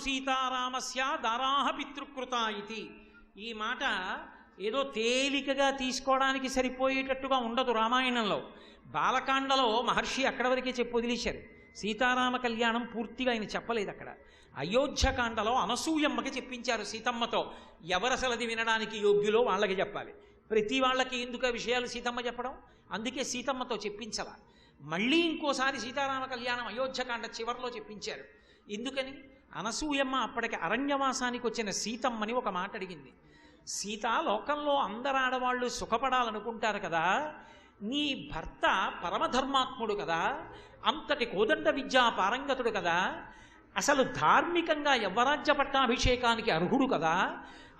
సీతారామస్య దారాహ పితృకృత ఇది. ఈ మాట ఏదో తేలికగా తీసుకోవడానికి సరిపోయేటట్టుగా ఉండదు రామాయణంలో. బాలకాండలో మహర్షి అక్కడ వరకే చెప్పి వదిలేశారు. సీతారామ కళ్యాణం పూర్తిగా ఆయన చెప్పలేదు అక్కడ. అయోధ్యకాండలో అనసూయమ్మకి చెప్పించారు సీతమ్మతో. ఎవరసలది వినడానికి యోగ్యులో వాళ్ళకి చెప్పాలి. ప్రతి వాళ్ళకి ఎందుకు ఆ విషయాలు సీతమ్మ చెప్పడం? అందుకే సీతమ్మతో చెప్పించాల. మళ్ళీ ఇంకోసారి సీతారామ కళ్యాణం అయోధ్యకాండ చివరిలో చెప్పించారు. ఎందుకని? అనసూయమ్మ అప్పటికి అరణ్యవాసానికి వచ్చిన సీతమ్మని ఒక మాట అడిగింది. సీత, లోకంలో అందరు ఆడవాళ్ళు సుఖపడాలనుకుంటారు కదా, నీ భర్త పరమధర్మాత్ముడు కదా, అంతటి కోదండ విద్యా పారంగతుడు కదా, అసలు ధార్మికంగా యవ్వరాజ్య పట్టాభిషేకానికి అర్హుడు కదా,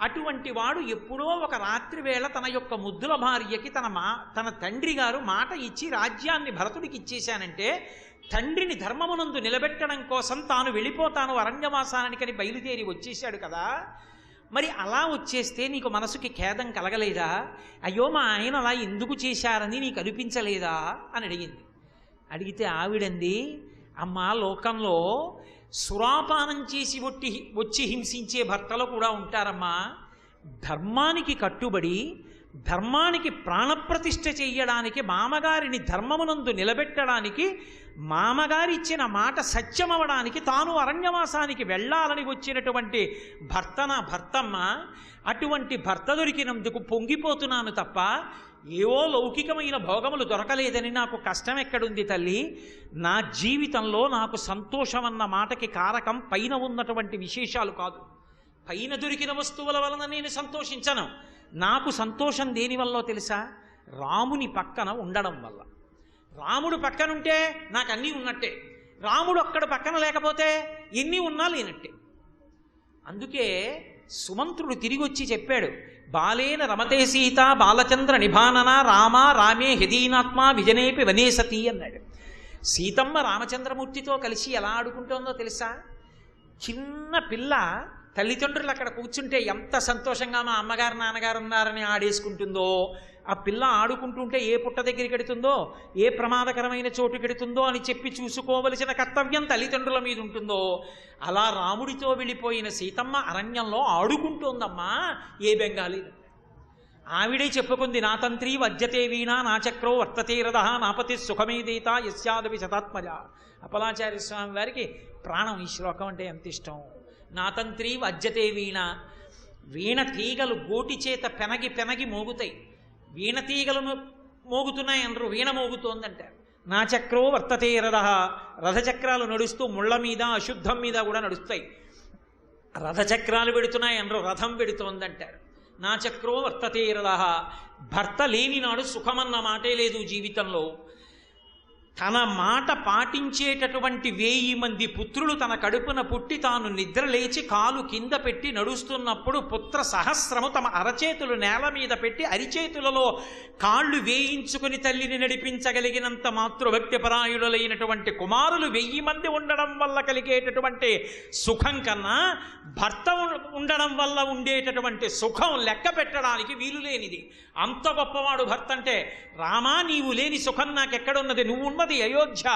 అటువంటి వాడు ఎప్పుడో ఒక రాత్రి వేళ తన యొక్క ముద్దుల భార్యకి తన తండ్రి గారు మాట ఇచ్చి రాజ్యాన్ని భరతుడికి ఇచ్చేశానంటే తండ్రిని ధర్మమునందు నిలబెట్టడం కోసం తాను వెళ్ళిపోతాను అరణ్యవాసానికని బయలుదేరి వచ్చేశాడు కదా, మరి అలా వచ్చేస్తే నీకు మనసుకి ఖేదం కలగలేదా? అయ్యో మా ఆయన అలా ఎందుకు చేశారని నీకు అనిపించలేదా అని అడిగింది. అడిగితే ఆవిడంది, అమ్మా, లోకంలో సురాపానం చేసి వచ్చి హింసించే భర్తలు కూడా ఉంటారమ్మా. ధర్మానికి కట్టుబడి ధర్మానికి ప్రాణప్రతిష్ఠ చెయ్యడానికి, మామగారిని ధర్మమునందు నిలబెట్టడానికి, మామగారిచ్చిన మాట సత్యమవడానికి తాను అరణ్యవాసానికి వెళ్ళాలని వచ్చినటువంటి భర్త నా భర్తమ్మ. అటువంటి భర్త దొరికినందుకు పొంగిపోతున్నాను తప్ప ఏవో లౌకికమైన భోగములు దొరకలేదని నాకు కష్టం ఎక్కడుంది తల్లి. నా జీవితంలో నాకు సంతోషం అన్న మాటకి కారకం పైన ఉన్నటువంటి విశేషాలు కాదు. పైన దొరికిన వస్తువుల వలన నేను సంతోషించను. నాకు సంతోషం దేనివల్ల తెలుసా? రాముని పక్కన ఉండడం వల్ల. రాముడు పక్కనుంటే నాకు అన్నీ ఉన్నట్టే. రాముడు అక్కడ పక్కన లేకపోతే ఎన్ని ఉన్నా లేనట్టే. అందుకే సుమంత్రుడు తిరిగి వచ్చి చెప్పాడు, బాలేన రమతే సీత బాలచంద్ర నిభానన రామ రామే హృదీనాత్మ విజనేపి వనేసతి అన్నాడు. సీతమ్మ రామచంద్రమూర్తితో కలిసి ఎలా ఆడుకుంటోందో తెలుసా? చిన్న పిల్ల తల్లిదండ్రులు అక్కడ కూర్చుంటే ఎంత సంతోషంగా మా అమ్మగారు నాన్నగారు ఉన్నారని ఆడేసుకుంటుందో, ఆ పిల్ల ఆడుకుంటుంటే ఏ పుట్ట దగ్గరికి ఎడుతుందో, ఏ ప్రమాదకరమైన చోటుకి ఎడుతుందో అని చెప్పి చూసుకోవలసిన కర్తవ్యం తల్లిదండ్రుల మీద ఉంటుందో, అలా రాముడితో వెళ్ళిపోయిన సీతమ్మ అరణ్యంలో ఆడుకుంటోందమ్మా. ఏ బెంగాలీ ఆవిడే చెప్పుకుంది, నా తంత్రి వజ్జతే వీణ నా చక్రో వర్తతే రథ నాపతి సుఖమేదేత యస్యాదవి శతాత్మజ. అప్పలాచార్య స్వామి వారికి ప్రాణం ఈ శ్లోకం అంటే ఎంత ఇష్టం. నా తంత్రి వజ్జతే వీణ. వీణ తీగలు గోటి చేత పెనగి పెనగి మోగుతాయి. వీణ తీగలు మోగుతున్నాయి అనరు, వీణ మోగుతోందంటారు. నా చక్రో వర్తతే రథ. రథచక్రాలు నడుస్తూ ముళ్ళ మీద అశుద్ధం మీద కూడా నడుస్తాయి. రథచక్రాలు పెడుతున్నాయి అనరు, రథం పెడుతోందంటారు. నా చక్రో వర్తతే రథ. భర్త లేనినాడు సుఖమన్న మాటే లేదు జీవితంలో. తన మాట పాటించేటటువంటి 1000 మంది పుత్రులు తన కడుపున పుట్టి తాను నిద్ర లేచి కాలు కింద పెట్టి నడుస్తున్నప్పుడు పుత్ర సహస్రము తమ అరచేతులు నేల మీద పెట్టి అరిచేతులలో కాళ్ళు వేయించుకుని తల్లిని నడిపించగలిగినంత మాతృభక్తి పరాయులైనటువంటి కుమారులు 1000 మంది ఉండడం వల్ల కలిగేటటువంటి సుఖం కన్నా భర్త ఉండడం వల్ల ఉండేటటువంటి సుఖం లెక్క పెట్టడానికి వీలు లేనిది. అంత గొప్పవాడు భర్త అంటే. రామా, నీవు లేని సుఖం నాకెక్కడున్నది? నువ్వు ఉన్నది అయోధ్య,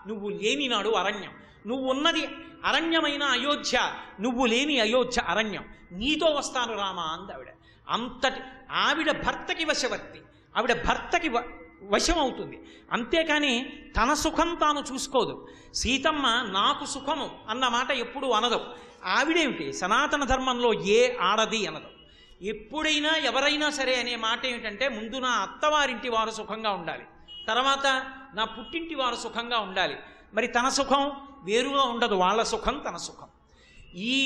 నువ్వు లేని నాడు అరణ్యం. నువ్వు ఉన్నది అరణ్యమైన అయోధ్య, నువ్వు లేని అయోధ్య అరణ్యం. నీతో వస్తాను రామా అందావిడ. అంతటి ఆవిడ భర్తకి వశవర్తి, ఆవిడ భర్తకి వశం అవుతుంది. అంతేకాని తన సుఖం తాను చూసుకోదు. సీతమ్మ నాకు సుఖము అన్న మాట ఎప్పుడూ అనదు. ఆవిడేమిటి సనాతన ధర్మంలో ఏ ఆడది అనదు. ఎప్పుడైనా ఎవరైనా సరే అనే మాట ఏమిటంటే, ముందు నా అత్తవారింటి వారు సుఖంగా ఉండాలి, తర్వాత నా పుట్టింటి వారు సుఖంగా ఉండాలి. మరి తన సుఖం వేరుగా ఉండదు, వాళ్ళ సుఖం తన సుఖం. ఈ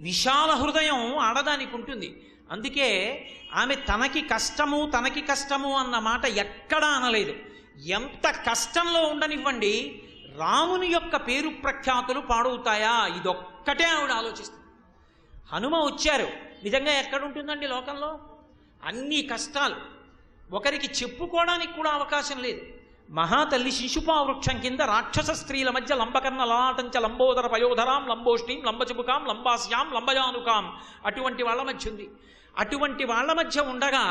విశాల హృదయం ఆడదానికి ఉంటుంది. అందుకే ఆమె తనకి కష్టము అన్న మాట ఎక్కడా అనలేదు. ఎంత కష్టంలో ఉండనివ్వండి, రాముని యొక్క పేరు ప్రఖ్యాతులు పాడవుతాయా, ఇదొక్కటే ఆవిడ ఆలోచిస్తుంది. హనుమ వచ్చారు, నిజంగా ఎక్కడుంటుందండి లోకంలో? అన్ని కష్టాలు, ఒకరికి చెప్పుకోవడానికి కూడా అవకాశం లేదు. మహాతల్లి శిశుపావృక్షం కింద రాక్షస స్త్రీల మధ్య లంబకర్ణ లలాటంచ లంబోదర పయోధరాం లంబోష్ఠీం లంబచుబుకాం లంబాస్యాం లంబజానుకాం అటువంటి వాళ్ళ మధ్య ఉంది. అటువంటి వాళ్ళ మధ్య ఉండగా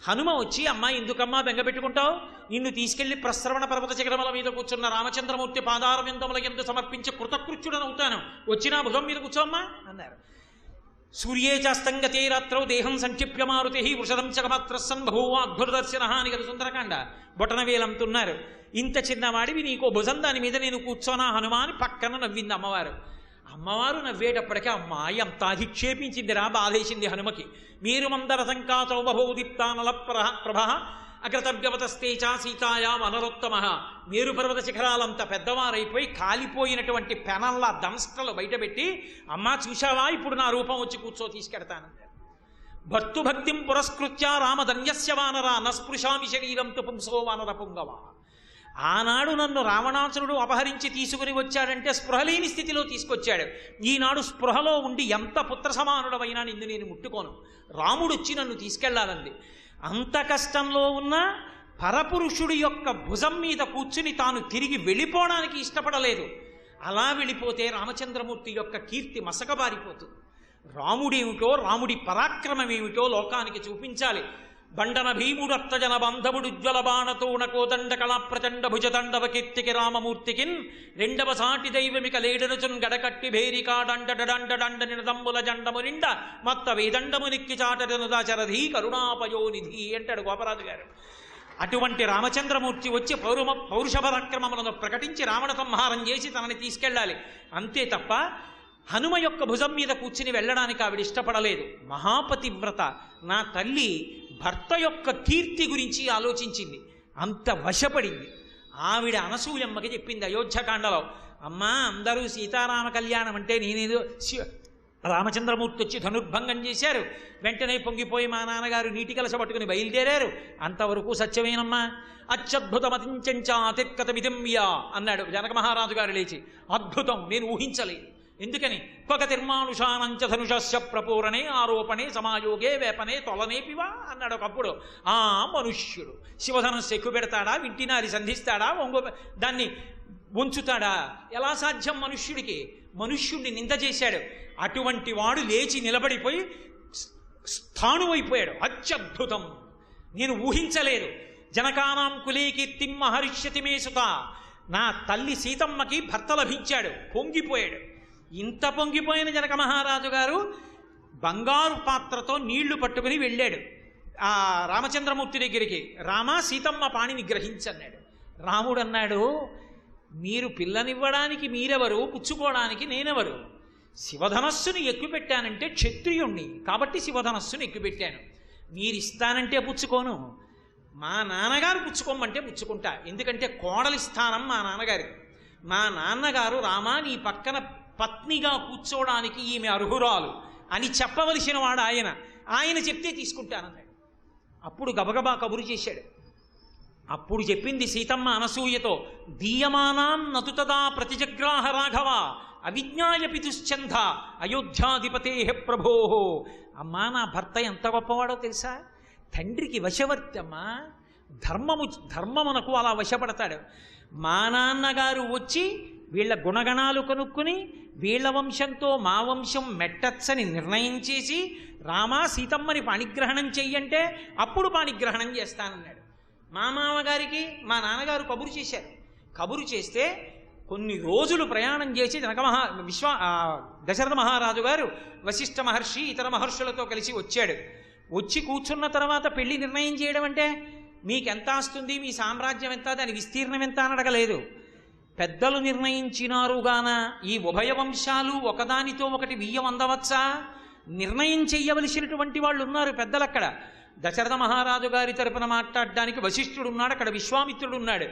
హనుమ వచ్చి అమ్మా ఎందుకమ్మా బెంగ పెట్టుకుంటావు, నిన్ను తీసుకెళ్లి ప్రస్రవణ పర్వత శిఖరముల మీద కూర్చున్న రామచంద్రమూర్తి పాదార విందముల యందు సమర్పించి కృతకృత్యుడనవుతాను, వచ్చినా భుజం మీద కూర్చోమ్మా అన్నారు. సూర్యే చాస్తంగతే రాత్రౌ దేహం సంక్షిప్య మారుతి వృషదంశకమాత్రస్సన్ బహువా అద్భుతదర్శన అని కదా సుందరకాండ. బొటనవేలంతున్నారు. ఇంత చిన్నవాడివి నీకో భుజం దాని మీద నేను కూర్చోనా హనుమాని పక్కన నవ్వింది అమ్మవారు. అమ్మవారు నవ్వేటప్పటికీ అమ్మా ఎంత అధిక్షేపించిందిరా, బాధేసింది హనుమకి. మీరు మందర సంకాచౌ బహోదీప్తానల ప్రభ అగ్రతవ్యవతస్తే చా సీతాయా వనరోత్తమ. మేరు పర్వత శిఖరాలంత పెద్దవారైపోయి కాలిపోయినటువంటి పెనంలా దంస్ట్రలు బయటపెట్టి అమ్మా చూశావా ఇప్పుడు నా రూపం వచ్చి కూర్చో తీసుకెడతాను. భర్తుభక్తిం పురస్కృత్య రామధన్యస్య వానరా నస్పృశామి శరీరం తు పుంసో వానర పుంగవ. ఆనాడు నన్ను రావణాసురుడు అపహరించి తీసుకుని వచ్చాడంటే స్పృహలేని స్థితిలో తీసుకొచ్చాడు. ఈనాడు స్పృహలో ఉండి ఎంత పుత్ర సమానుడమైనా నిన్ను నేను ముట్టుకోను, రాముడు వచ్చి నన్ను తీసుకెళ్లాలంది. అంత కష్టంలో ఉన్న పరపురుషుడి యొక్క భుజం మీద కూర్చుని తాను తిరిగి వెళ్ళిపోవడానికి ఇష్టపడలేదు. అలా వెళ్ళిపోతే రామచంద్రమూర్తి యొక్క కీర్తి మసకబారిపోతుంది. రాముడేమిటో రాముడి పరాక్రమం ఏమిటో లోకానికి చూపించాలి. బండన భీముడర్తజన బంధవుడు జ్వల బాణతోణ కోదండ కళా ప్రచండ భుజతండవ కీర్తికి రామమూర్తికిన్ రెండవ సాటి దైవమిక లేడనుచున్ గడకట్టి భేరికాడండ నిడదంబుల జండము నిండ మత్త వేదండము నిక్కి చాటనుదాచరధి కరుణాపయోనిధి అంటాడు గోపరాజు గారు. అటువంటి రామచంద్రమూర్తి వచ్చి పౌరుష పరాక్రమములను ప్రకటించి రావణ సంహారం చేసి తనని తీసుకెళ్ళాలి. అంతే తప్ప హనుమ యొక్క భుజం మీద కూర్చుని వెళ్ళడానికి ఆవిడ ఇష్టపడలేదు. మహాపతివ్రత నా తల్లి భర్త యొక్క కీర్తి గురించి ఆలోచించింది, అంత వశపడింది. ఆవిడ అనసూయమ్మకి చెప్పింది అయోధ్యకాండలో, అమ్మా అందరూ సీతారామ కళ్యాణం అంటే నేనేదో రామచంద్రమూర్తి వచ్చి ధనుర్భంగం చేశారు, వెంటనే పొంగిపోయి మా నాన్నగారు నీటి కలస పట్టుకుని బయలుదేరారు, అంతవరకు సత్యమేనమ్మా. అత్యద్భుతమతించంచాతిర్కత విధిమ్యా అన్నాడు జనక మహారాజు గారు లేచి. అద్భుతం, నేను ఊహించలేదు. ఎందుకని త్వగతిర్మానుషానంచ ధనుషస్య ప్రపూరణే ఆరోపణే సమాయోగే వేపనే తొలనేపివా అన్నాడు ఒకప్పుడు. ఆ మనుష్యుడు శివధనస్సు ఎక్కువ పెడతాడా, వింటినారి సంధిస్తాడా, దాన్ని ఉంచుతాడా? ఎలా సాధ్యం మనుష్యుడికి? మనుష్యుడిని నింద చేశాడు. అటువంటి వాడు లేచి నిలబడిపోయి స్థాణువైపోయాడు. అత్యద్భుతం, నేను ఊహించలేదు. జనకానాం కులే కీర్తిం మహర్ష్యతి మే సుత. నా తల్లి సీతమ్మకి భర్త లభించాడు, పొంగిపోయాడు. ఇంత పొంగిపోయిన జనక మహారాజు గారు బంగారు పాత్రతో నీళ్లు పట్టుకుని వెళ్ళాడు ఆ రామచంద్రమూర్తి దగ్గరికి. రామ సీతమ్మ పాణిని గ్రహించన్నాడు. రాముడు అన్నాడు, మీరు పిల్లనివ్వడానికి మీరెవరు, పుచ్చుకోవడానికి నేనెవరు? శివధనస్సుని ఎక్కుపెట్టానంటే క్షత్రియుణ్ణి కాబట్టి శివధనస్సుని ఎక్కుపెట్టాను. మీరిస్తానంటే పుచ్చుకోను, మా నాన్నగారు పుచ్చుకోమంటే పుచ్చుకుంటా. ఎందుకంటే కోడలి స్థానం మా నాన్నగారి. మా నాన్నగారు రామా నీ పక్కన పత్నిగా కూర్చోవడానికి ఈమె అర్హురాలు అని చెప్పవలసిన వాడు ఆయన. ఆయన చెప్తే తీసుకుంటానన్నాడు. అప్పుడు గబగబా కబురు చేశాడు. అప్పుడు చెప్పింది సీతమ్మ అనసూయతో, దీయమానాం నతుతదా ప్రతిజగ్రాహ రాఘవ అవిజ్ఞాయ పితుశ్చంధ అయోధ్యాధిపతే ప్రభో. అమ్మా నా భర్త ఎంత గొప్పవాడో తెలుసా? తండ్రికి వశవర్తి అమ్మా. ధర్మమునకు అలా వశపడతాడు. మా నాన్నగారు వచ్చి వీళ్ళ గుణగణాలు కనుక్కుని వీళ్ళ వంశంతో మా వంశం మెట్టచ్చని నిర్ణయం చేసి రామా సీతమ్మని పాణిగ్రహణం చెయ్యంటే అప్పుడు పాణిగ్రహణం చేస్తానన్నాడు. మా మామగారికి మా నాన్నగారు కబురు చేశారు. కబురు చేస్తే కొన్ని రోజులు ప్రయాణం చేసి దశరథ మహారాజు గారు వశిష్ఠ మహర్షి ఇతర మహర్షులతో కలిసి వచ్చాడు. వచ్చి కూర్చున్న తర్వాత పెళ్లి నిర్ణయం చేయడం అంటే మీకెంత ఆస్తుంది, మీ సామ్రాజ్యం ఎంత, దాని విస్తీర్ణం ఎంత అని అడగలేదు. పెద్దలు నిర్ణయించినారుగాన ఈ ఉభయ వంశాలు ఒకదానితో ఒకటి బియ్యం అందవచ్చా? నిర్ణయం చెయ్యవలసినటువంటి వాళ్ళు ఉన్నారు పెద్దలు అక్కడ. దశరథ మహారాజు గారి తరపున మాట్లాడడానికి వశిష్ఠుడు ఉన్నాడు, అక్కడ విశ్వామిత్రుడు ఉన్నాడు.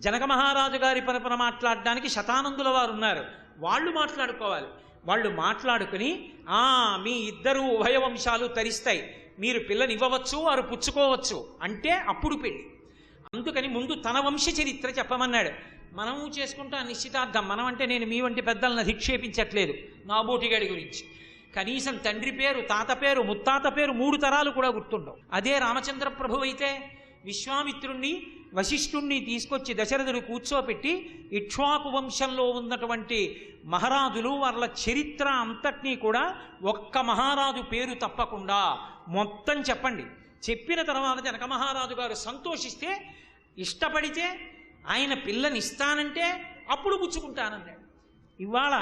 జనక మహారాజు గారి తరపున మాట్లాడడానికి శతానందుల వారు ఉన్నారు. వాళ్ళు మాట్లాడుకోవాలి. వాళ్ళు మాట్లాడుకుని మీ ఇద్దరు ఉభయ వంశాలు తరిస్తాయి, మీరు పిల్లనివ్వవచ్చు వారు పుచ్చుకోవచ్చు అంటే అప్పుడు పెళ్ళి. అందుకని ముందు తన వంశ చరిత్ర చెప్పమన్నాడు. మనము చేసుకుంటా నిశ్చితార్థం. మనం అంటే నేను మీ వంటి పెద్దలను అధిక్షేపించట్లేదు, నాబోటిగాడి గురించి. కనీసం తండ్రి పేరు, తాత పేరు, ముత్తాత పేరు 3 తరాలు కూడా గుర్తుండవు. అదే రామచంద్ర ప్రభు అయితే విశ్వామిత్రుణ్ణి వశిష్ఠుణ్ణి తీసుకొచ్చి దశరథుడు కూర్చోపెట్టి ఇక్ష్వాకు వంశంలో ఉన్నటువంటి మహారాజులు వాళ్ళ చరిత్ర అంతటినీ కూడా ఒక్క మహారాజు పేరు తప్పకుండా మొత్తం చెప్పండి. చెప్పిన తర్వాత జనక మహారాజు గారు సంతోషిస్తే, ఇష్టపడితే, ఆయన పిల్లనిస్తానంటే అప్పుడు పుచ్చుకుంటానన్నాడు. ఇవాళ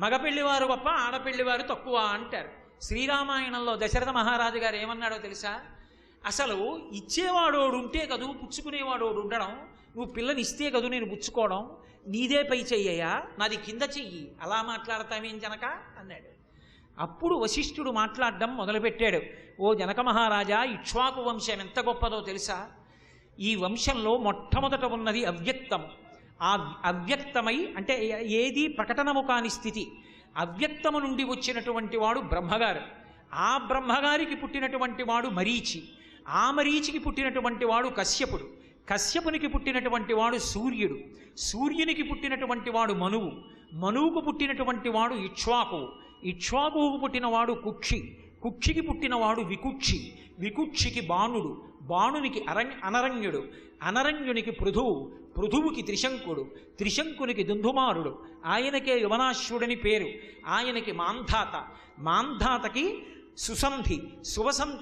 మగపెళ్లివారు గొప్ప, ఆడపెళ్లివారు తక్కువ అంటారు. శ్రీరామాయణంలో దశరథ మహారాజు గారు ఏమన్నాడో తెలుసా? అసలు ఇచ్చేవాడోడు ఉంటే కదూ పుచ్చుకునేవాడోడు ఉండడం, నువ్వు పిల్లనిస్తే కదూ నేను పుచ్చుకోవడం, నీదే పై చెయ్యయా, నాది కింద చెయ్యి, అలా మాట్లాడతామేం జనక అన్నాడు. అప్పుడు వశిష్ఠుడు మాట్లాడడం మొదలుపెట్టాడు. ఓ జనక మహారాజా, ఇక్ష్వాకు వంశం ఎంత గొప్పదో తెలుసా? ఈ వంశంలో మొట్టమొదట ఉన్నది అవ్యక్తము. ఆ అవ్యక్తమై అంటే ఏది ప్రకటనము కాని స్థితి, అవ్యక్తము నుండి వచ్చినటువంటి వాడు బ్రహ్మగారు. ఆ బ్రహ్మగారికి పుట్టినటువంటి వాడు మరీచి, ఆ మరీచికి పుట్టినటువంటి వాడు కశ్యపుడు, కశ్యపునికి పుట్టినటువంటి వాడు సూర్యుడు, సూర్యునికి పుట్టినటువంటి వాడు మనువు, మనువుకు పుట్టినటువంటి వాడు ఇక్ష్వాకువు, ఇక్ష్వాకువుకు పుట్టినవాడు కుక్షి, కుక్షికి పుట్టినవాడు వికుక్షి, వికుక్షికి బాణుడు, బాణునికి అనరణ్యుడు, అనరణ్యునికి పృథువు, పృథువుకి త్రిశంకుడు, త్రిశంకునికి దుందుమారుడు, ఆయనకే యువనాశ్వుడని పేరు, ఆయనకి మాంధాత, మాంధాతకి సుసంధి,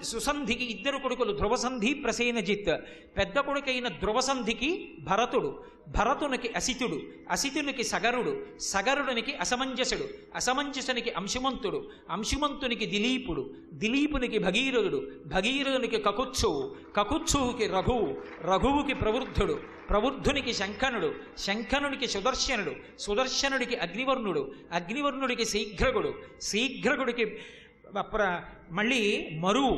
సుసంధికి ఇద్దరు కొడుకులు ధ్రువసంధి ప్రసేనజిత్, పెద్ద కొడుకైన ధ్రువసంధికి భరతుడు, భరతునికి అసితుడు, అసితునికి సగరుడు, సగరుడునికి అసమంజసుడు, అసమంజసునికి అంశుమంతుడు, అంశుమంతునికి దిలీపుడు, దిలీపునికి భగీరథుడు, భగీరథునికి కకుత్సువు, కకుత్సువుకి రఘువు, రఘువుకి ప్రవృద్ధుడు, ప్రవృద్ధునికి శంఖనుడు, శంఖనునికి సుదర్శనుడు, సుదర్శనుడికి అగ్నివర్ణుడు, అగ్నివర్ణుడికి శీఘ్రగుడు, శీఘ్రగుడికి మళ్ళీ మరువు,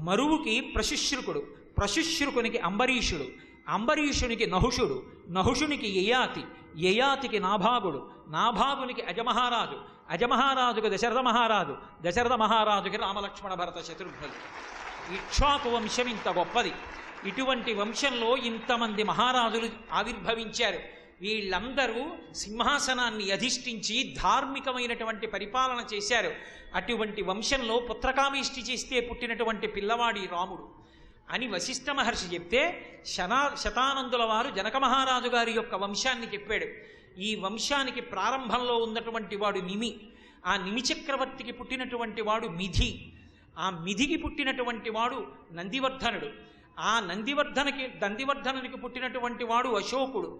మరువుకి ప్రశుశ్రుకుడు, ప్రశుశ్రుకునికి అంబరీషుడు, అంబరీషునికి నహుషుడు, నహుషునికి యయాతి, యయాతికి నాభాగుడు, నాభాగునికి అజమహారాజు, అజమహారాజుకు దశరథ మహారాజు, దశరథ మహారాజుకి రామలక్ష్మణ భరత శత్రుఘ్నులు. ఇక్ష్వాకు వంశం ఇంత గొప్పది. ఇటువంటి వంశంలో ఇంతమంది మహారాజులు ఆవిర్భవించారు. వీళ్ళందరూ సింహాసనాన్ని అధిష్ఠించి ధార్మికమైనటువంటి పరిపాలన చేశారు. అటువంటి వంశంలో పుత్రకామేష్టి చేస్తే పుట్టినటువంటి పిల్లవాడి రాముడు అని వశిష్ఠ మహర్షి చెప్తే, శతానందుల వారు జనక మహారాజు గారి యొక్క వంశాన్ని చెప్పాడు. ఈ వంశానికి ప్రారంభంలో ఉన్నటువంటి వాడు నిమి, ఆ నిమి చక్రవర్తికి పుట్టినటువంటి వాడు మిథి, ఆ మిథికి పుట్టినటువంటి వాడు నందివర్ధనుడు, ఆ నందివర్ధనునికి పుట్టినటువంటి వాడు అశోకుడు,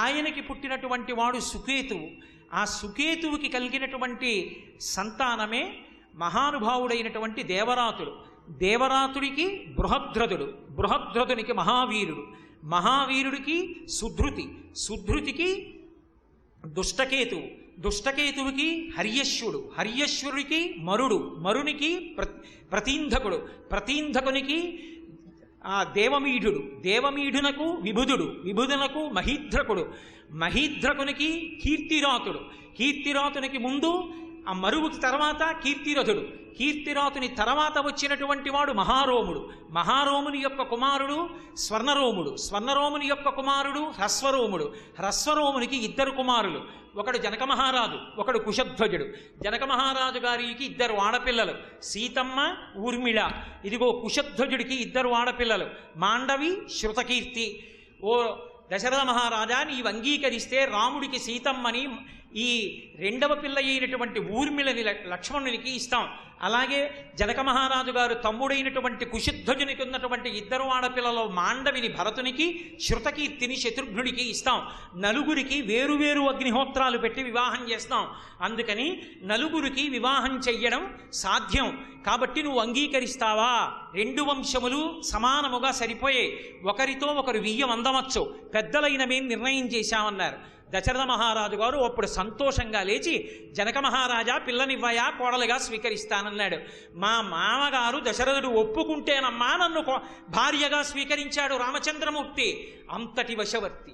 ఆయనకి పుట్టినటువంటి వాడు సుకేతువు, ఆ సుకేతువుకి కలిగినటువంటి సంతానమే మహానుభావుడైనటువంటి దేవరాతుడు, దేవరాతుడికి బృహద్రథుడు, బృహద్రథునికి మహావీరుడు, మహావీరుడికి సుధృతి, సుధృతికి దుష్టకేతువు, దుష్టకేతువుకి హర్యశ్వుడు, హర్యశ్వరుడికి మరుడు, మరునికి ప్రతీంధకుడు, ప్రతీంధకునికి దేవమీఢుడు, దేవమీఢునకు విభుదుడు, విభుదునకు మహీధ్రకుడు, మహీధ్రకునికి కీర్తిరాతుడు, కీర్తిరాతునికి ముందు ఆ మరువుకి తర్వాత కీర్తిరథుడు, కీర్తిరాతుని తర్వాత వచ్చినటువంటి వాడు మహారోముడు, మహారోముని యొక్క కుమారుడు స్వర్ణరోముడు, స్వర్ణరోముని యొక్క కుమారుడు హ్రస్వరోముడు, హ్రస్వరోమునికి ఇద్దరు కుమారులు, ఒకడు జనక మహారాజు, ఒకడు కుశధ్వజుడు. జనక మహారాజు గారికి ఇద్దరు ఆడపిల్లలు సీతమ్మ, ఊర్మిళ. ఇదిగో కుశధ్వజుడికి ఇద్దరు ఆడపిల్లలు మాండవి, శృతకీర్తి. ఓ దశరథ మహారాజా, నీవు అంగీకరిస్తే రాముడికి సీతమ్మని, ఈ రెండవ పిల్ల అయినటువంటి ఊర్మిళని లక్ష్మణునికి ఇస్తాం. అలాగే జనక మహారాజు గారు తమ్ముడైనటువంటి కుశధ్వజునికి ఉన్నటువంటి ఇద్దరు ఆడపిల్లలో మాండవిని భరతునికి, శృతకీర్తిని శత్రుఘ్నుడికి ఇస్తాం. నలుగురికి వేరువేరు అగ్నిహోత్రాలు పెట్టి వివాహం చేస్తాం. అందుకని నలుగురికి వివాహం చెయ్యడం సాధ్యం. కాబట్టి నువ్వు అంగీకరిస్తావా? రెండు వంశములు సమానముగా సరిపోయే, ఒకరితో ఒకరు వియ్యం అందవచ్చు, పెద్దలైన మేము నిర్ణయం చేశామన్నారు. దశరథ మహారాజు గారు అప్పుడు సంతోషంగా లేచి, జనక మహారాజా పిల్లనివ్వయా, కోడలుగా స్వీకరిస్తానన్నాడు. మా మామగారు దశరథుడు ఒప్పుకుంటేనమ్మా నన్ను భార్యగా స్వీకరించాడు రామచంద్రమూర్తి. అంతటి వశవర్తి,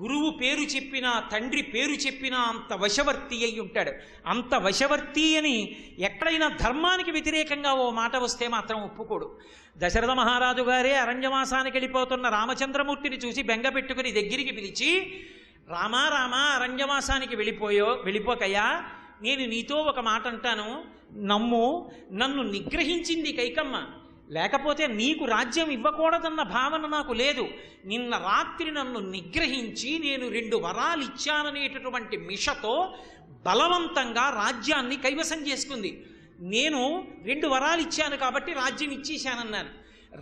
గురువు పేరు చెప్పినా, తండ్రి పేరు చెప్పినా అంత వశవర్తి అయి ఉంటాడు. అంత వశవర్తి అని ఎక్కడైనా ధర్మానికి వ్యతిరేకంగా ఓ మాట వస్తే మాత్రం ఒప్పుకోడు. దశరథ మహారాజు గారే అరణ్యవాసానికి వెళ్ళిపోతున్న రామచంద్రమూర్తిని చూసి బెంగ పెట్టుకుని దగ్గరికి పిలిచి, రామా రామా, అరణ్యవాసానికి వెళ్ళిపోకయ్యా, నేను నీతో ఒక మాట అంటాను, నమ్ము. నన్ను నిగ్రహించింది కైకమ్మ, లేకపోతే నీకు రాజ్యం ఇవ్వకూడదన్న భావన నాకు లేదు. నిన్న రాత్రి నన్ను నిగ్రహించి నేను 2 వరాలు ఇచ్చాననేటటువంటి మిషతో బలవంతంగా రాజ్యాన్ని కైవసం చేసుకుంది. నేను 2 వరాలు ఇచ్చాను కాబట్టి రాజ్యం ఇచ్చేశానన్నాను.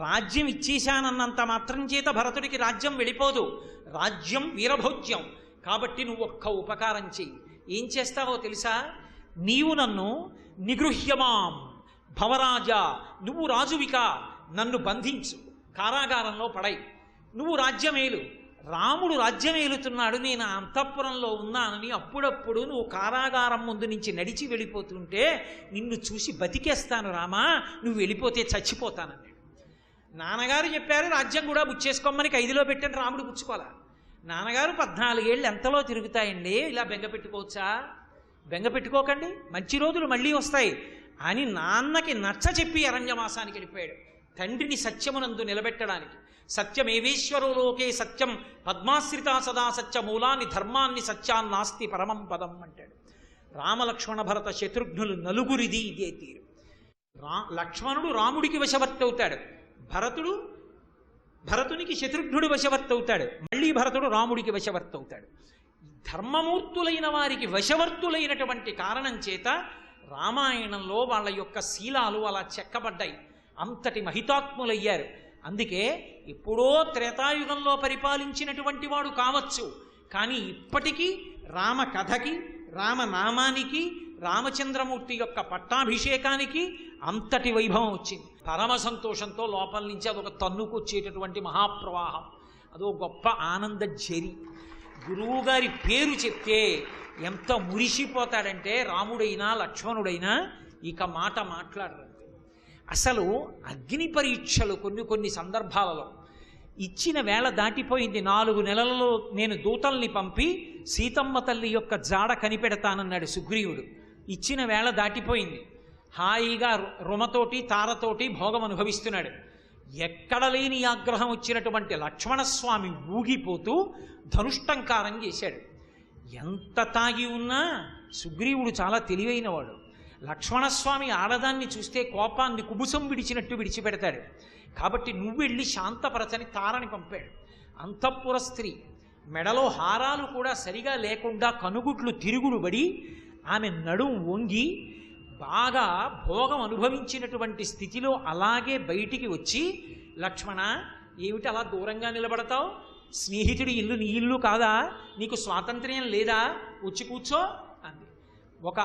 రాజ్యం ఇచ్చేశానన్నంత మాత్రం చేత భరతుడికి రాజ్యం వెళ్ళిపోదు. రాజ్యం వీరభోజ్యం. కాబట్టి నువ్వు ఒక్క ఉపకారం చెయ్యి. ఏం చేస్తావో తెలుసా? నీవు నన్ను నిగృహ్యమాం భవరాజా, నువ్వు రాజువిక, నన్ను బంధించు, కారాగారంలో పడై, నువ్వు రాజ్యమేలు. రాముడు రాజ్యమేలుతున్నాడు, నేను అంతఃపురంలో ఉన్నానని అప్పుడప్పుడు నువ్వు కారాగారం ముందు నుంచి నడిచి వెళ్ళిపోతుంటే నిన్ను చూసి బతికేస్తాను రామా, నువ్వు వెళ్ళిపోతే చచ్చిపోతానన్నాడు. నాన్నగారు చెప్పారు రాజ్యం కూడా బుచ్చేసుకోమని, ఖైదులో పెట్టని రాముడు పుచ్చుకోవాలా? నాన్నగారు 14 ఏళ్ళు ఎంతలో తిరుగుతాయండి, ఇలా బెంగ పెట్టుకోవచ్చా? బెంగ పెట్టుకోకండి, మంచి రోజులు మళ్ళీ వస్తాయి అని నాన్నకి నచ్చ చెప్పి అరణ్యవాసానికి వెళ్ళిపోయాడు, తండ్రిని సత్యమునందు నిలబెట్టడానికి. సత్యమేవేశ్వరో లోకే సత్యం పద్మాశ్రిత సదా సత్యమూలాన్ని ధర్మాన్ని సత్యాన్నాస్తి పరమం పదం అంటాడు. రామలక్ష్మణ భరత శత్రుఘ్నులు నలుగురిది ఇదే తీరు. లక్ష్మణుడు రాముడికి వశవర్తి అవుతాడు, భరతునికి శత్రుఘ్నుడు వశవర్తి అవుతాడు, మళ్ళీ భరతుడు రాముడికి వశవర్తి అవుతాడు. ధర్మమూర్తులైన వారికి వశవర్తులైనటువంటి కారణం చేత రామాయణంలో వాళ్ళ యొక్క శీలాలు అలా చెక్కబడ్డాయి, అంతటి మహితాత్ములయ్యారు. అందుకే ఎప్పుడో త్రేతాయుగంలో పరిపాలించినటువంటి వాడు కావచ్చు, కానీ ఇప్పటికీ రామ కథకి, రామనామానికి, రామచంద్రమూర్తి యొక్క పట్టాభిషేకానికి అంతటి వైభవం వచ్చింది. పరమ సంతోషంతో లోపల నుంచి అదొక తన్నుకొచ్చేటటువంటి మహాప్రవాహం, అదో గొప్ప ఆనంద ఝరి. గురువుగారి పేరు చెప్తే ఎంత మురిసిపోతాడంటే రాముడైనా లక్ష్మణుడైనా ఇక మాట మాట్లాడరు. అసలు అగ్ని పరీక్షలు కొన్ని సందర్భాలలో ఇచ్చిన వేళ దాటిపోయింది. 4 నెలలలో నేను దూతల్ని పంపి సీతమ్మ తల్లి యొక్క జాడ కనిపెడతానన్నాడు సుగ్రీవుడు. ఇచ్చిన వేళ దాటిపోయింది. హాయిగా రుమతోటి తారతోటి భోగం అనుభవిస్తున్నాడు. ఎక్కడ లేని ఆగ్రహం వచ్చినటువంటి లక్ష్మణస్వామి ఊగిపోతూ ధనుష్టంకారం చేశాడు. ఎంత తాగి ఉన్నా సుగ్రీవుడు చాలా తెలివైనవాడు. లక్ష్మణస్వామి ఆడదాన్ని చూస్తే కోపాన్ని కుబుసం విడిచినట్టు విడిచిపెడతాడు. కాబట్టి నువ్వు వెళ్ళి శాంతపరచని తారని పంపాడు. అంతఃపుర స్త్రీ, మెడలో హారాలు కూడా సరిగా లేకుండా కనుగుట్లు తిరుగుడు పడి ఆమె నడుం వంగి బాగా భోగం అనుభవించినటువంటి స్థితిలో అలాగే బయటికి వచ్చి, లక్ష్మణ ఏమిటి అలా దూరంగా నిలబడతావు? స్నేహితుడి ఇల్లు నీ ఇల్లు కాదా? నీకు స్వాతంత్ర్యం లేదా? వచ్చి కూర్చో అంది. ఒక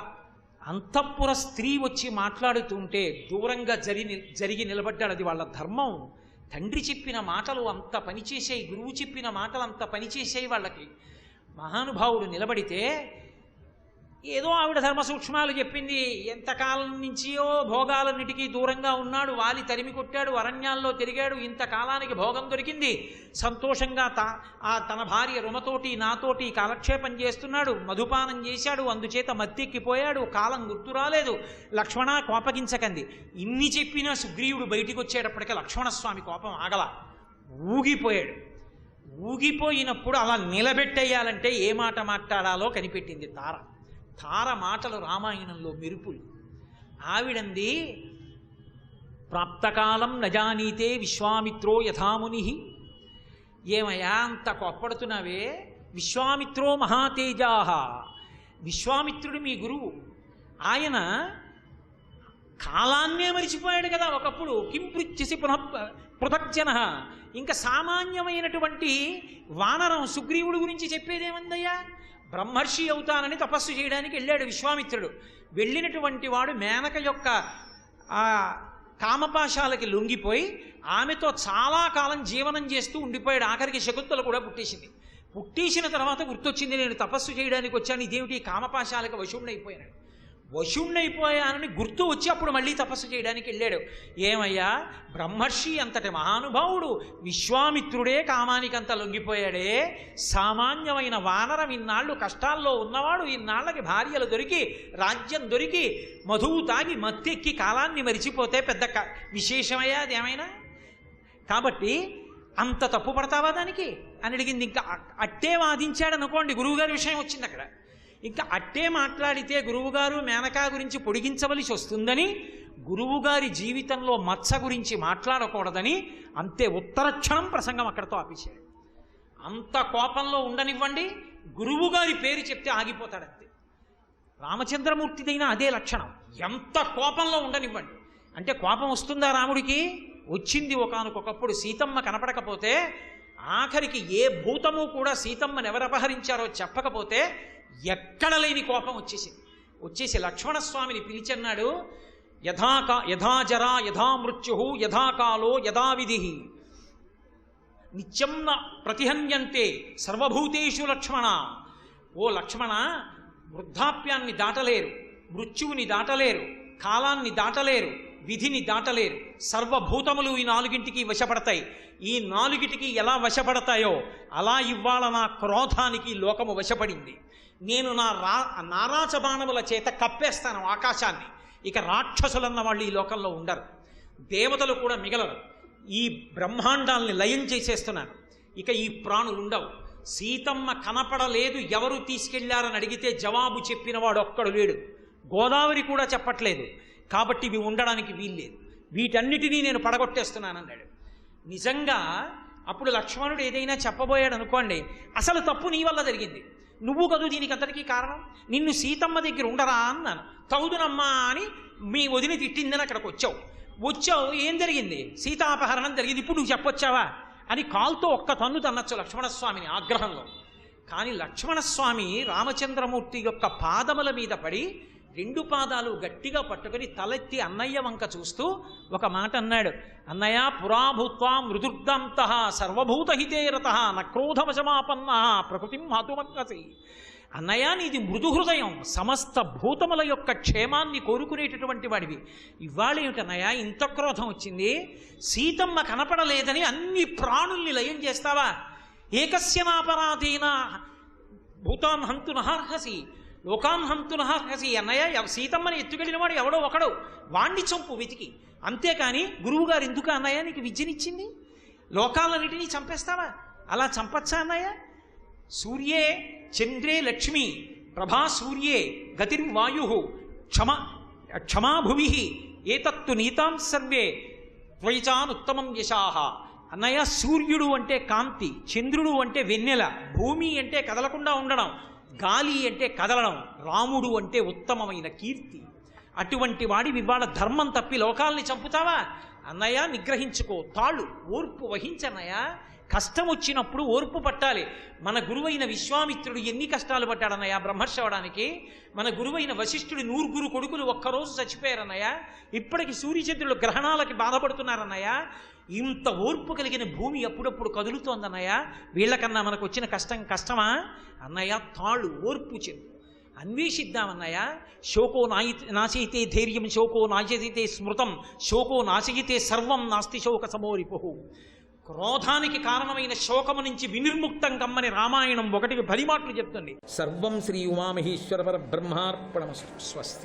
అంతఃపుర స్త్రీ వచ్చి మాట్లాడుతుంటే దూరంగా జరిగి నిలబడ్డాడు. అది వాళ్ళ ధర్మం. తండ్రి చెప్పిన మాటలు అంత పనిచేసాయి, గురువు చెప్పిన మాటలు అంత పనిచేసాయి వాళ్ళకి. మహానుభావుడు నిలబడితే ఏదో ఆవిడ ధర్మ సూక్ష్మాలు చెప్పింది. ఎంతకాలం నుంచియో భోగాలన్నిటికీ దూరంగా ఉన్నాడు, వాలి తరిమి కొట్టాడు, అరణ్యాల్లో తిరిగాడు, ఇంతకాలానికి భోగం దొరికింది, సంతోషంగా తన భార్య రుమతోటి నాతోటి కాలక్షేపం చేస్తున్నాడు, మధుపానం చేశాడు, అందుచేత మత్తెక్కిపోయాడు, కాలం గుర్తు రాలేదు. లక్ష్మణ కోపగించకంది. ఇన్ని చెప్పినా సుగ్రీవుడు బయటికి వచ్చేటప్పటికే లక్ష్మణస్వామి కోపం ఆగల, ఊగిపోయాడు. ఊగిపోయినప్పుడు అలా నిలబెట్టేయాలంటే ఏ మాట మాట్లాడాలో కనిపెట్టింది తార. తార మాటలు రామాయణంలో మెరుపులు. ఆవిడంది, ప్రాప్తకాలం నజానీతే విశ్వామిత్రో యథాముని. ఏమయ్యా అంత కొప్పడుతున్నావే? విశ్వామిత్రో మహాతేజాహ. విశ్వామిత్రుడు మీ గురువు, ఆయన కాలాన్నే మరిచిపోయాడు కదా ఒకప్పుడు. కిం పృచ్ఛసి పునః పృథగ్జన. ఇంకా సామాన్యమైనటువంటి వానరం సుగ్రీవుడి గురించి చెప్పేదేమందయ్యా? బ్రహ్మర్షి అవుతానని తపస్సు చేయడానికి వెళ్ళాడు విశ్వామిత్రుడు. వెళ్ళినటువంటి వాడు మేనక యొక్క కామపాశాలకి లొంగిపోయి ఆమెతో చాలా కాలం జీవనం చేస్తూ ఉండిపోయాడు. ఆఖరికి శకుంతల కూడా పుట్టేసింది. పుట్టేసిన తర్వాత గుర్తొచ్చింది, నేను తపస్సు చేయడానికి వచ్చాను, ఇదేమిటి కామపాశాలకు వశుణ్ణైపోయాను. వశుణ్ణైపోయానని గుర్తు వచ్చి అప్పుడు మళ్ళీ తపస్సు చేయడానికి వెళ్ళాడు. ఏమయ్యా, బ్రహ్మర్షి అంతటి మహానుభావుడు విశ్వామిత్రుడే కామానికంత లొంగిపోయాడే. సామాన్యమైన వానరం ఇన్నాళ్ళు కష్టాల్లో ఉన్నవాడు, ఇన్నాళ్ళకి భార్యలు దొరికి రాజ్యం దొరికి మధువు తాగి మత్తెక్కి కాలాన్ని మరిచిపోతే పెద్ద విశేషమయ్యా అది ఏమైనా? కాబట్టి అంత తప్పు పడతావా దానికి అని అడిగింది. ఇంకా అట్టే వాదించాడు అనుకోండి, గురువుగారి విషయం వచ్చింది అక్కడ. ఇంకా అట్టే మాట్లాడితే గురువుగారు మేనకా గురించి పొడిగించవలసి వస్తుందని, గురువుగారి జీవితంలో మత్స గురించి మాట్లాడకూడదని అంతే ఉత్తరక్షణం ప్రసంగం అక్కడతో ఆపేశాడు. అంత కోపంలో ఉండనివ్వండి, గురువుగారి పేరు చెప్తే ఆగిపోతాడంతే. రామచంద్రమూర్తిదైనా అదే లక్షణం. ఎంత కోపంలో ఉండనివ్వండి. అంటే కోపం వస్తుందా రాముడికి? వచ్చింది ఒకానొకప్పుడు సీతమ్మ కనపడకపోతే ఆఖరికి ఏ భూతము కూడా సీతమ్మను ఎవరు అపహరించారో చెప్పకపోతే ఎక్కడ లేని కోపం వచ్చేసి లక్ష్మణస్వామిని పిలిచన్నాడు, యథాజరా యథా మృత్యు యథాకాలో యథావిధి నిత్యం ప్రతిహన్యంతే సర్వభూతేషు లక్ష్మణ. ఓ లక్ష్మణ, వృద్ధాప్యాన్ని దాటలేరు, మృత్యువుని దాటలేరు, కాలాన్ని దాటలేరు, విధిని దాటలేరు. సర్వభూతములు ఈ నాలుగింటికి వశపడతాయి. ఈ నాలుగిటికి ఎలా వశపడతాయో అలా ఇవాళ నా క్రోధానికి లోకము వశపడింది. నేను నారాచబాణముల చేత కప్పేస్తాను ఆకాశాన్ని. ఇక రాక్షసులన్న వాళ్ళు ఈ లోకంలో ఉండరు, దేవతలు కూడా మిగలరు. ఈ బ్రహ్మాండాల్ని లయం చేసేస్తున్నాను. ఇక ఈ ప్రాణులు ఉండవు. సీతమ్మ కనపడలేదు, ఎవరు తీసుకెళ్లారని అడిగితే జవాబు చెప్పినవాడు ఒక్కడు లేడు. గోదావరి కూడా చెప్పట్లేదు. కాబట్టి ఇవి ఉండడానికి వీల్లేదు, వీటన్నిటినీ నేను పడగొట్టేస్తున్నానన్నాడు. నిజంగా అప్పుడు లక్ష్మణుడు ఏదైనా చెప్పబోయాడు అనుకోండి, అసలు తప్పు నీ వల్ల జరిగింది, నువ్వు కదూ దీనికి అంతటికీ కారణం, నిన్ను సీతమ్మ దగ్గర ఉండరా అన్నాను. తౌదునమ్మా అని మీ వదిన తిట్టిందని అక్కడికి వచ్చావు, ఏం జరిగింది? సీతాపహరణం జరిగింది, ఇప్పుడు నువ్వు చెప్పొచ్చావా అని కాల్తో ఒక్క తన్ను తన్నచ్చు లక్ష్మణస్వామిని ఆగ్రహంలో. కానీ లక్ష్మణస్వామి రామచంద్రమూర్తి యొక్క పాదముల మీద పడి 2 పాదాలు గట్టిగా పట్టుకుని తలెత్తి అన్నయ్య వంక చూస్తూ ఒక మాట అన్నాడు, అన్నయ్య పురాభూత్వా మృదుర్దంత సర్వభూతహితే రత నక్రోధవశమాపన్న ప్రకృతిం మాతుమర్కసి. అన్నయ్య, నీది మృదు హృదయం, సమస్త భూతముల యొక్క క్షేమాన్ని కోరుకునేటటువంటి వాడివి. ఇవాళ ఏమిటన్నయ్య ఇంత క్రోధం వచ్చింది? సీతమ్మ కనపడలేదని అన్ని ప్రాణుల్ని లయం చేస్తావా? ఏకస్య నాపరాధేన భూతాన్ హంతు నహార్హసి లోకాన్ హంతు నహార్హసి. అన్నయ్య, సీతమ్మని ఎత్తుకెళ్ళిన వాడు ఎవడో ఒకడు, వాణ్ణి చంపు వెతికి. అంతేకాని గురువుగారు ఎందుకు అన్నయ్య నీకు విద్యనిచ్చింది? లోకాలన్నిటినీ చంపేస్తావా? అలా చంపచ్చా అన్నయ్య? సూర్యే చంద్రే లక్ష్మి ప్రభా సూర్యే గతిర్వాయు క్షమాభువి ఏతత్తు నీతాం సర్వే త్వయిచానుత్తమం యశాహ. అన్నయ్య, సూర్యుడు అంటే కాంతి, చంద్రుడు అంటే వెన్నెల, భూమి అంటే కదలకుండా ఉండడం, గాలి అంటే కదలడం, రాముడు అంటే ఉత్తమమైన కీర్తి. అటువంటి వాడి ఇవాళ ధర్మం తప్పి లోకాల్ని చంపుతావా? అన్నయ్య నిగ్రహించుకో, తాళ్ళు ఓర్పు వహించన్నయ్య. కష్టం వచ్చినప్పుడు ఓర్పు పట్టాలి. మన గురువైన విశ్వామిత్రుడు ఎన్ని కష్టాలు పట్టాడన్నయ్య బ్రహ్మర్షి అవడానికి. మన గురువైన వశిష్ఠుడు 100 కొడుకులు ఒక్కరోజు చచ్చిపోయారన్నయ్య. ఇప్పటికి సూర్యచంద్రులు గ్రహణాలకి బాధపడుతున్నారన్నయ్య. ఇంత ఓర్పు కలిగిన భూమి అప్పుడప్పుడు కదులుతోందన్నయ్య. వీళ్ళకన్నా మనకు వచ్చిన కష్టమా అన్నయ్య? తాళ్ళు ఓర్పు చెందు అన్వేషిద్దామన్నయ్య. శోకో నాశయితే ధైర్యం, శోకో నాశయితే స్మృతం, శోకో నాశయితే సర్వం నాస్తి శోక సమోరిపు. క్రోధానికి కారణమైన శోకము నుంచి వినిర్ముక్తం కమ్మని రామాయణం 1కి 10 మాటలు చెప్తుంది. సర్వం శ్రీ ఉమామహేశ్వర పరబ్రహ్మార్పణమస్తు. స్వస్తి.